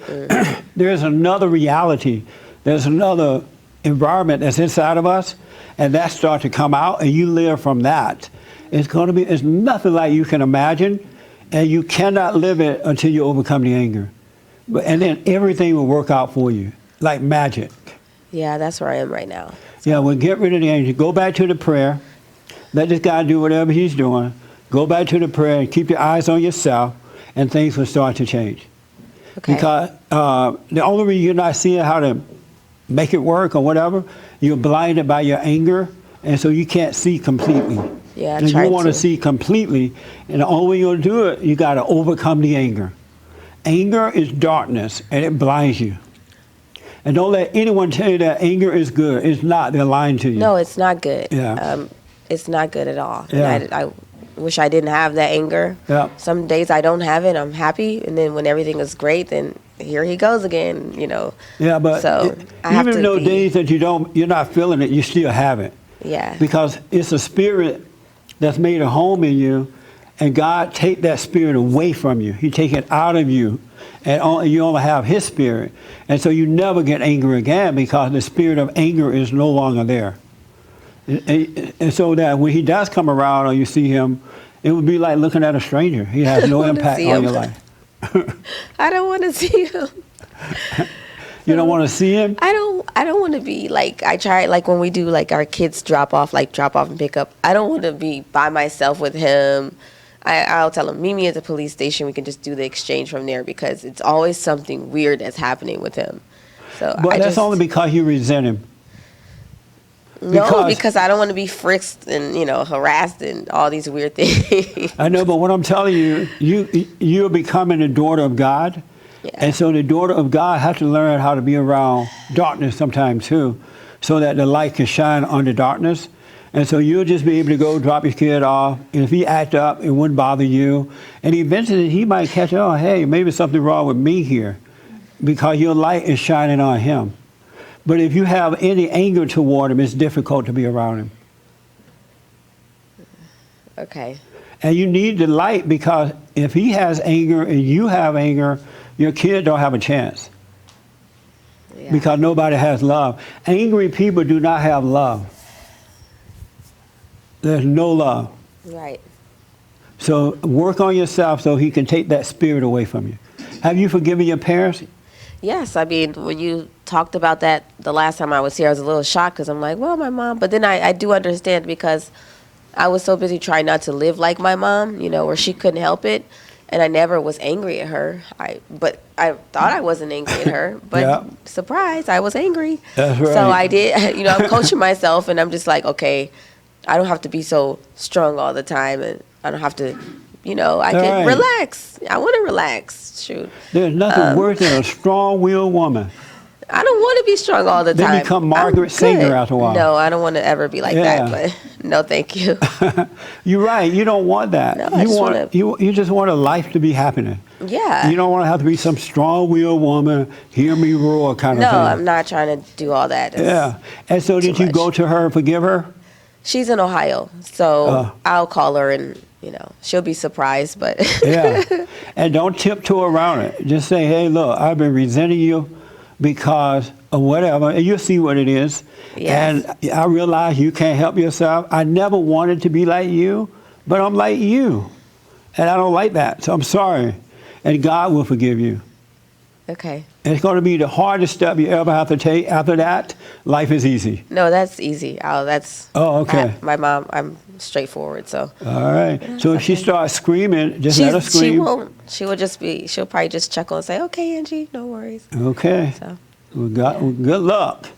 there's another reality. There's another environment that's inside of us, and that starts to come out, and you live from that. It's nothing like you can imagine, and you cannot live it until you overcome the anger. And then everything will work out for you, like magic. Yeah, that's where I am right now. Yeah, well, get rid of the anger. Go back to the prayer. Let this guy do whatever he's doing. Go back to the prayer and keep your eyes on yourself, and things will start to change. Okay. Because the only reason you're not seeing how to make it work or whatever, you're blinded by your anger, and so you can't see completely. Yeah, And you trying want to to. see completely, and the only way you'll do it, you got to overcome the anger. Anger is darkness, and it blinds you. And don't let anyone tell you that anger is good. It's not. They're lying to you. No, it's not good. Yeah. It's not good at all. Yeah. And I wish I didn't have that anger. Yeah. Some days I don't have it. I'm happy, and then when everything is great, then here he goes again. You know. Yeah, but So, I have even to those be- days that you're not feeling it, you still have it. Yeah. Because it's a spirit that's made a home in you, and God take that spirit away from you. He take it out of you, and you only have His spirit, and so you never get angry again because the spirit of anger is no longer there. And so that when He does come around or you see Him, it would be like looking at a stranger. He has no wanna impact see on him. your life. I don't want to see him. You don't want to see Him? I don't want to be like, I try, like when we do like our kids drop off and pick up, I don't want to be by myself with him. I'll tell him, meet me at the police station. We can just do the exchange from there because it's always something weird that's happening with him. So But I that's just, only because you resent Him. no, because I don't want to be frisked and, harassed and all these weird things. I know, but what I'm telling you, you're becoming a daughter of God. Yeah. And so the daughter of God has to learn how to be around darkness sometimes too, so that the light can shine on the darkness. And so you'll just be able to go drop your kid off, and if he act up, it wouldn't bother you. And eventually he might catch, oh, hey, maybe something wrong with me here, because your light is shining on him. But if you have any anger toward him, it's difficult to be around him. Okay. And you need the light, because if he has anger and you have anger, your kid don't have a chance. Yeah. Because nobody has love. Angry people do not have love. There's no love. Right. So work on yourself so he can take that spirit away from you. Have you forgiven your parents? Yes, I mean, when you talked about that the last time I was here, I was a little shocked because I'm like, well, my mom. But then I do understand because I was so busy trying not to live like my mom, where she couldn't help it. And I never was angry at her. But I thought I wasn't angry at her. But Yeah. surprise, I was angry. That's right. So I did, I'm coaching myself and I'm just like, okay, I don't have to be so strong all the time. And I don't have to, I can Right. relax. I want to relax. Shoot. There's nothing worse than a strong-willed woman. I don't want to be strong all the They time. become I'm Margaret Sanger good. after a while. No, I don't want to ever be like Yeah. that. But no, thank you. You're right. You don't want that. No, I you just want wanna- you just want a life to be happening. Yeah. You don't want to have to be some strong-willed woman, hear me roar kind No, of thing. I'm not trying to do all that. It's- Yeah. And so did too you much. go to her and forgive her? She's in Ohio, so Oh. I'll call her and she'll be surprised. But Yeah. And don't tiptoe around it. Just say, hey, look, I've been resenting you because of whatever, and you'll see what it is. Yes. And I realize you can't help yourself. I never wanted to be like you, but I'm like you. And I don't like that, so I'm sorry. And God will forgive you. okay. And it's going to be the hardest step you ever have to take. After that, life is easy. No, that's easy. That's Oh, okay. my mom. I'm straightforward, so All right. So if she starts screaming, just let her she scream. won't. She will just be. She'll probably just chuckle and say, "Okay, Angie, no worries." Okay. So Well, good luck.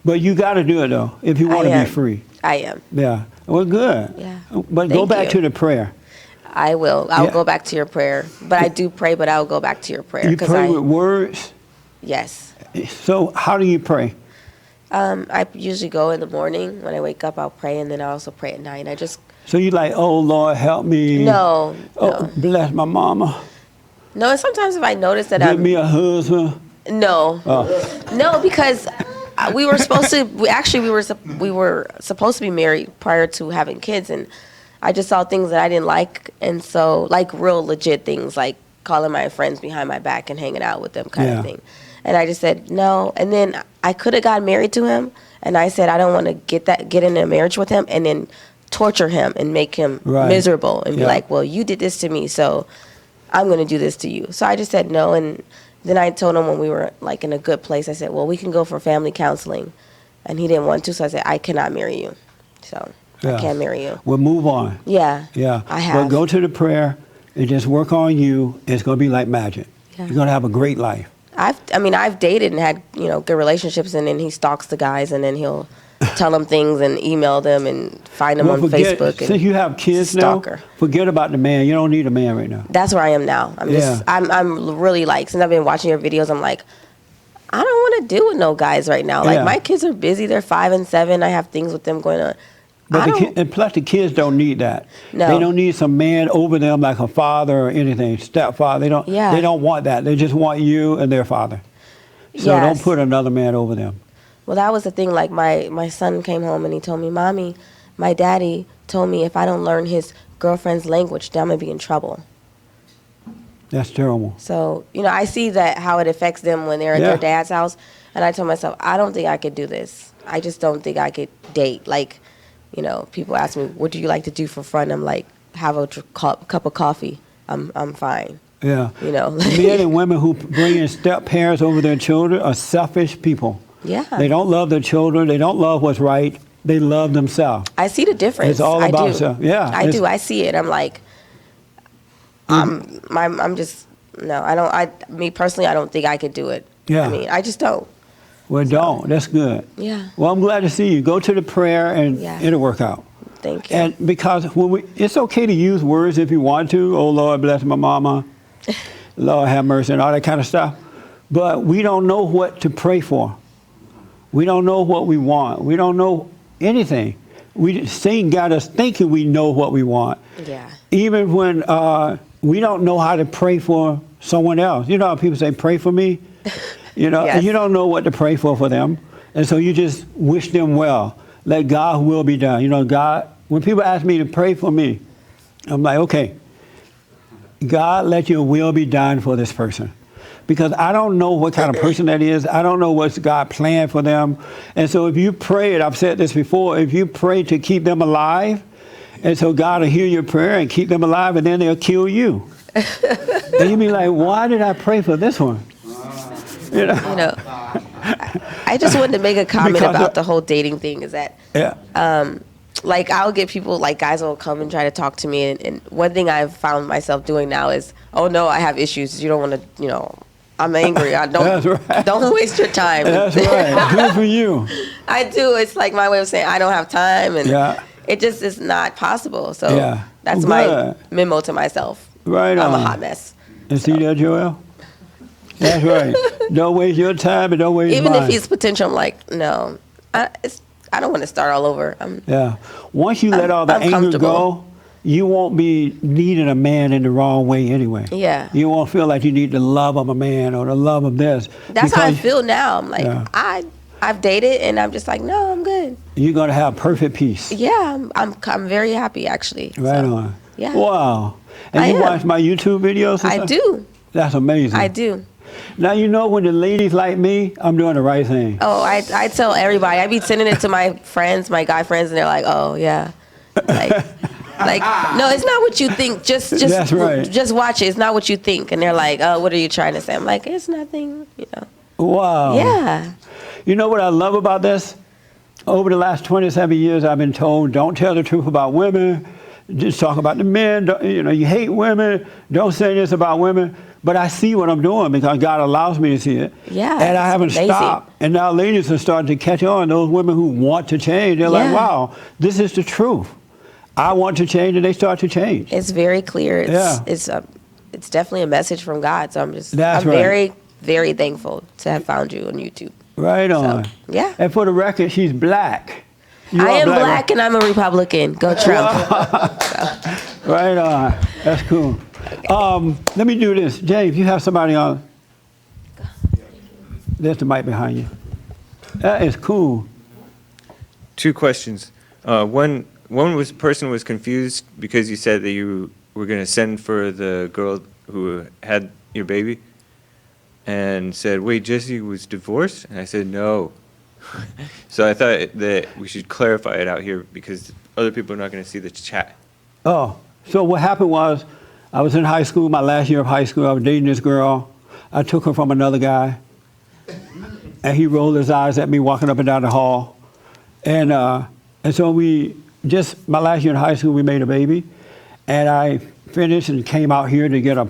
But you got to do it, though, if you want to I be am. free. I am. Yeah. Well, good. Yeah. But go Thank back you. to the prayer. I will. I'll Yeah. go back to your prayer. But I do pray, but I'll go back to your prayer. You pray with words. Yes. So how do you pray? I usually go in the morning. When I wake up, I'll pray, and then I also pray at night. I just So you like, oh Lord, help me. no, Oh, bless my mama. no. And sometimes if I notice that Give I'm me a husband. no, Oh. no, because we were supposed to. We were supposed to be married prior to having kids, and I just saw things that I didn't like, and so like real legit things, like calling my friends behind my back and hanging out with them, kind Yeah. of thing. And I just said no. And then I could have gotten married to him, and I said I don't want to get in a marriage with him, and then torture him and make him Right. miserable, and be Yeah. like, well, you did this to me, so I'm going to do this to you. So I just said no, and then I told him when we were like in a good place, I said, well, we can go for family counseling, and he didn't want to, so I said I cannot marry you, so Yeah. I can't marry you. Well, move on. Yeah, Yeah. I Well, have. go to the prayer and just work on you. It's going to be like magic. Yeah. You're going to have a great life. I've dated and had good relationships, and then he stalks the guys, and then he'll tell them things and email them and find them Well, on forget, Facebook. since And you have kids stalker. now, forget about the man. You don't need a man right now. That's where I am now. I'm really like, since I've been watching your videos, I'm like, I don't want to deal with no guys right now. Like Yeah. my kids are busy. They're 5 and 7. I have things with them going on. But and plus, the kids don't need that. No. They don't need some man over them like a father or anything, stepfather. They don't. Yeah. They don't want that. They just want you and their father. So Yes. don't put another man over them. Well, that was the thing. Like my son came home and he told me, Mommy, my daddy told me if I don't learn his girlfriend's language, then I'm gonna be in trouble. That's terrible. So, I see that how it affects them when they're at Yeah. their dad's house. And I told myself, I don't think I could do this. I just don't think I could date. Like, people ask me, what do you like to do for fun? I'm like, have a cup of coffee. I'm fine. Yeah. like- Men and women who bring in step parents over their children are selfish people. Yeah. They don't love their children. They don't love what's right. They love themselves. I see the difference. It's all I about do. self. Yeah. I do. I see it. I'm like, I'm just, no, I don't, me personally, I don't think I could do it. Yeah. I mean, I just don't. Well, don't. That's good. Yeah. Well, I'm glad to see you. Go to the prayer and Yeah. it'll work out. Thank you. And because it's okay to use words if you want to. Oh, Lord, bless my mama. Lord, have mercy, and all that kind of stuff. But we don't know what to pray for. We don't know what we want. We don't know anything. Satan got us thinking we know what we want. Yeah. Even when we don't know how to pray for someone else. You know how people say, pray for me? Yes. And you don't know what to pray for them. And so you just wish them well. Let God's will be done. God, when people ask me to pray for me, I'm like, okay, God, let your will be done for this person. Because I don't know what kind of person that is. I don't know what's God planned for them. And so if you pray, and I've said this before, if you pray to keep them alive, and so God will hear your prayer and keep them alive, and then they'll kill you. And you'll be like, why did I pray for this one? I just wanted to make a comment Because about the whole dating thing is that, like, I'll get people, like, guys will come and try to talk to me. And one thing I've found myself doing now is, oh, no, I have issues. You don't want to, I'm angry. I don't, That's right. don't waste your time. That's right. Good for you. I do. It's like my way of saying I don't have time. And Yeah. it just is not possible. So Yeah. that's Well, my good. memo to myself. Right I'm on. a hot mess. And see that, Joel? That's right. Don't waste your time and don't waste Even mine. if he's potential, I'm like, no. I don't want to start all over. Yeah. Once you let all the I'm anger comfortable. go, you won't be needing a man in the wrong way anyway. Yeah. You won't feel like you need the love of a man or the love of this. That's how I because feel now. I'm like, Yeah. I've dated, and I'm just like, no, I'm good. You're going to have perfect peace. Yeah, I'm very happy actually. Right So, on. yeah. Wow. And I you am. watch my YouTube videos? and I stuff? do. That's amazing. I do. Now, when the ladies like me, I'm doing the right thing. Oh, I tell everybody. I be sending it to my friends, my guy friends, and they're like, oh yeah, like no, it's not what you think. Just That's right. just watch it. It's not what you think. And they're like, oh, what are you trying to say? I'm like, it's nothing. Wow. Yeah. You know what I love about this? Over the last 27 years, I've been told, don't tell the truth about women. Just talk about the men. You hate women. Don't say this about women. But I see what I'm doing because God allows me to see it. Yeah, And I it's haven't amazing. stopped. And now ladies are starting to catch on. Those women who want to change, they're like, Yeah. wow, this is the truth. I want to change, and they start to change. It's very clear. Yeah. It's definitely a message from God. So I'm That's I'm right. very, very thankful to have found you on YouTube. Right on. Yeah. And for the record, she's black. You I are am black right? and I'm a Republican. Go Trump. Right on. That's cool. Let me do this. James, you have somebody on. There's the mic behind you. That is cool. 2 questions. One person was confused because you said that you were going to send for the girl who had your baby, and said, "Wait, Jesse was divorced?" And I said, "No." So I thought that we should clarify it out here because other people are not going to see the chat. Oh, so what happened was, I was in high school, my last year of high school. I was dating this girl. I took her from another guy, and he rolled his eyes at me walking up and down the hall. And so my last year in high school, we made a baby, and I finished and came out here to get a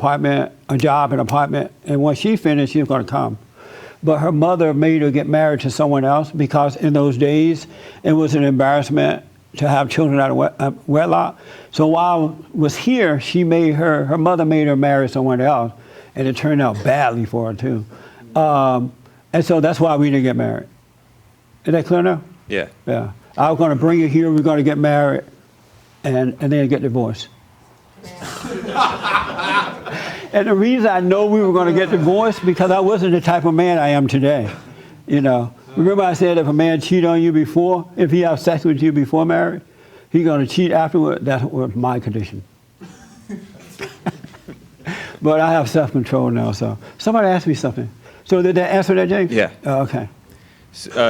job, an apartment. And when she finished, she was going to come. But her mother made her get married to someone else because in those days, it was an embarrassment to have children out of wedlock. So while I was here, her mother made her marry someone else, and it turned out badly for her too. And so that's why we didn't get married. Is that clear now? Yeah. Yeah. I was going to bring her here, we were going to get married, and then get divorced. And the reason I know we were going to get divorced because I wasn't the type of man I am today. You know, remember I said if a man cheat on you before, if he have sex with you before marriage, he's going to cheat afterward. That was my condition. But I have self-control now. So somebody asked me something. So did that answer that, James? Yeah. Oh, okay.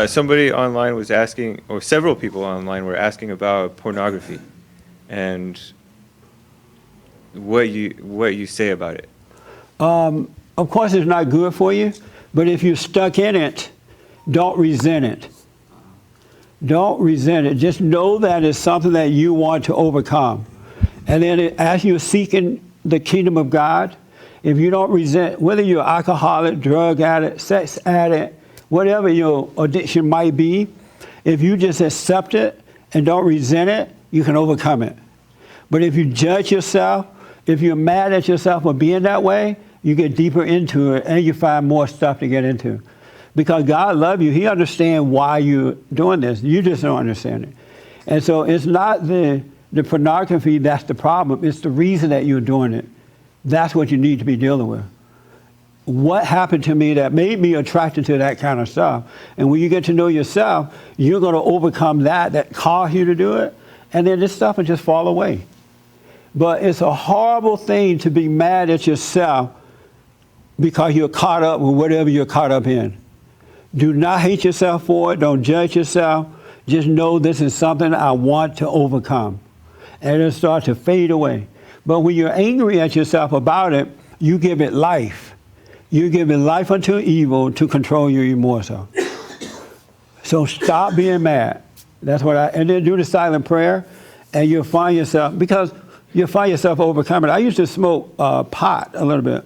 Somebody online was asking, or several people online were asking about pornography, and what you say about it. Of course, it's not good for you, but if you're stuck in it, don't resent it. Don't resent it. Just know that it's something that you want to overcome. And then as you're seeking the kingdom of God, if you don't resent, whether you're alcoholic, drug addict, sex addict, whatever your addiction might be, if you just accept it and don't resent it, you can overcome it. But if you judge yourself, if you're mad at yourself for being that way, you get deeper into it and you find more stuff to get into. Because God loves you. He understands why you're doing this. You just don't understand it. And so it's not the pornography that's the problem. It's the reason that you're doing it. That's what you need to be dealing with. What happened to me that made me attracted to that kind of stuff? And when you get to know yourself, you're going to overcome that caused you to do it. And then this stuff will just fall away. But it's a horrible thing to be mad at yourself because you're caught up with whatever you're caught up in. Do not hate yourself for it. Don't judge yourself. Just know this is something I want to overcome. And it'll start to fade away. But when you're angry at yourself about it, you give it life. You give it life unto evil to control you even more so. So stop being mad. That's what and then do the silent prayer, and you'll find yourself, because you'll find yourself overcoming. I used to smoke pot a little bit.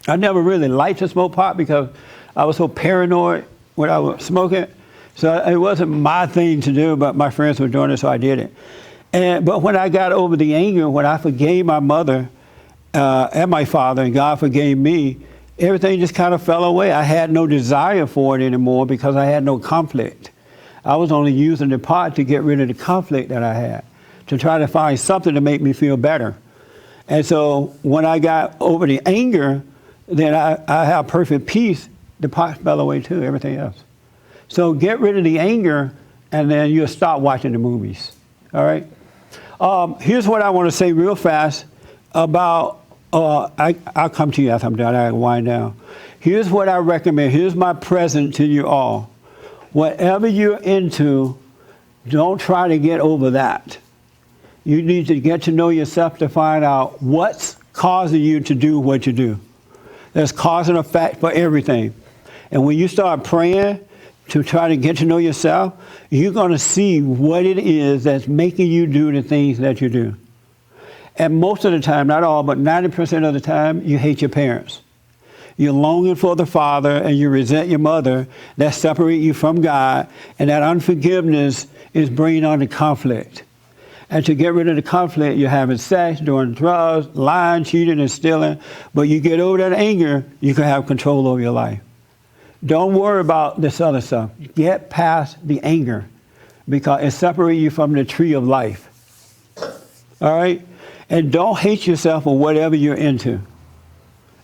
I never really liked to smoke pot because I was so paranoid when I was smoking. So it wasn't my thing to do, but my friends were doing it, so I did it. But when I got over the anger, when I forgave my mother and my father, and God forgave me, everything just kind of fell away. I had no desire for it anymore because I had no conflict. I was only using the pot to get rid of the conflict that I had, to try to find something to make me feel better. And so when I got over the anger, then I have perfect peace. The pot fell away too, everything else. So get rid of the anger, and then you'll stop watching the movies. All right? Here's what I want to say real fast about, I'll come to you after I'm done. I wind down. Here's what I recommend. Here's my present to you all. Whatever you're into, don't try to get over that. You need to get to know yourself to find out what's causing you to do what you do. There's cause and effect for everything. And when you start praying to try to get to know yourself, you're going to see what it is that's making you do the things that you do. And most of the time, not all, but 90% of the time, you hate your parents. You're longing for the father and you resent your mother. That separate you from God. And that unforgiveness is bringing on the conflict. And to get rid of the conflict, you're having sex, doing drugs, lying, cheating, and stealing. But you get over that anger, you can have control over your life. Don't worry about this other stuff. Get past the anger because it separates you from the tree of life. All right? And don't hate yourself for whatever you're into.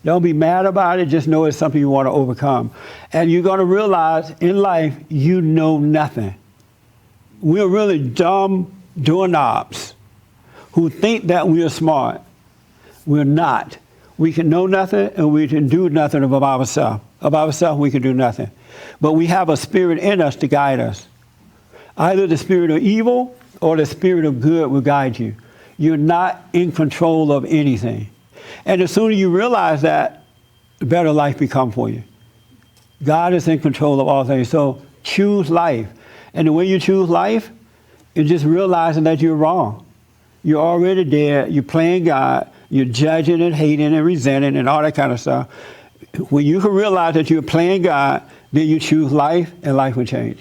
Don't be mad about it. Just know it's something you want to overcome. And you're going to realize in life, you know nothing. We're really dumb doorknobs who think that we are smart. We're not. We can know nothing and we can do nothing of ourselves. Of ourselves, we can do nothing. But we have a spirit in us to guide us. Either the spirit of evil or the spirit of good will guide you. You're not in control of anything. And the sooner you realize that, the better life becomes for you. God is in control of all things. So choose life. And the way you choose life is just realizing that you're wrong. You're already dead. You're playing God. You're judging and hating and resenting and all that kind of stuff. When you can realize that you're playing God, then you choose life and life will change.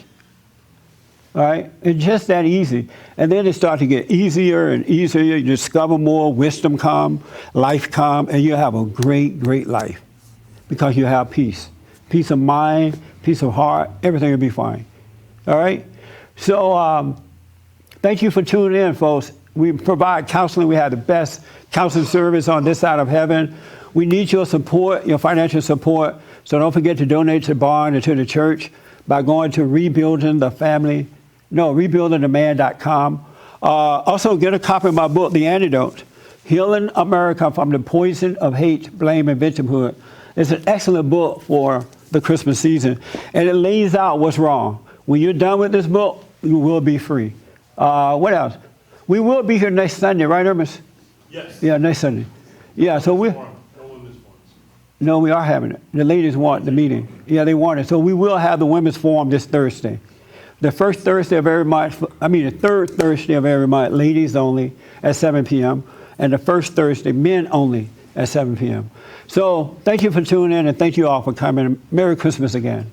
All right? It's just that easy. And then it starts to get easier and easier. You discover more, wisdom come, life come, and you have a great, great life because you have peace. Peace of mind, peace of heart, everything will be fine. All right? So thank you for tuning in, folks. We provide counseling. We have the best counseling service on this side of heaven. We need your support, your financial support. So don't forget to donate to Barn and to the church by going to rebuildingtheman.com. Also, get a copy of my book, The Antidote, Healing America from the Poison of Hate, Blame, and Victimhood. It's an excellent book for the Christmas season, and it lays out what's wrong. When you're done with this book, you will be free. What else? We will be here next Sunday, right, Hermes? Yes. Yeah, next Sunday. Yeah, so we... No, we are having it. The ladies want the meeting. Yeah, they want it. So we will have the women's forum this Thursday. The first Thursday of every month, the third Thursday of every month, ladies only at 7 p.m. And the first Thursday, men only at 7 p.m. So thank you for tuning in and thank you all for coming. Merry Christmas again.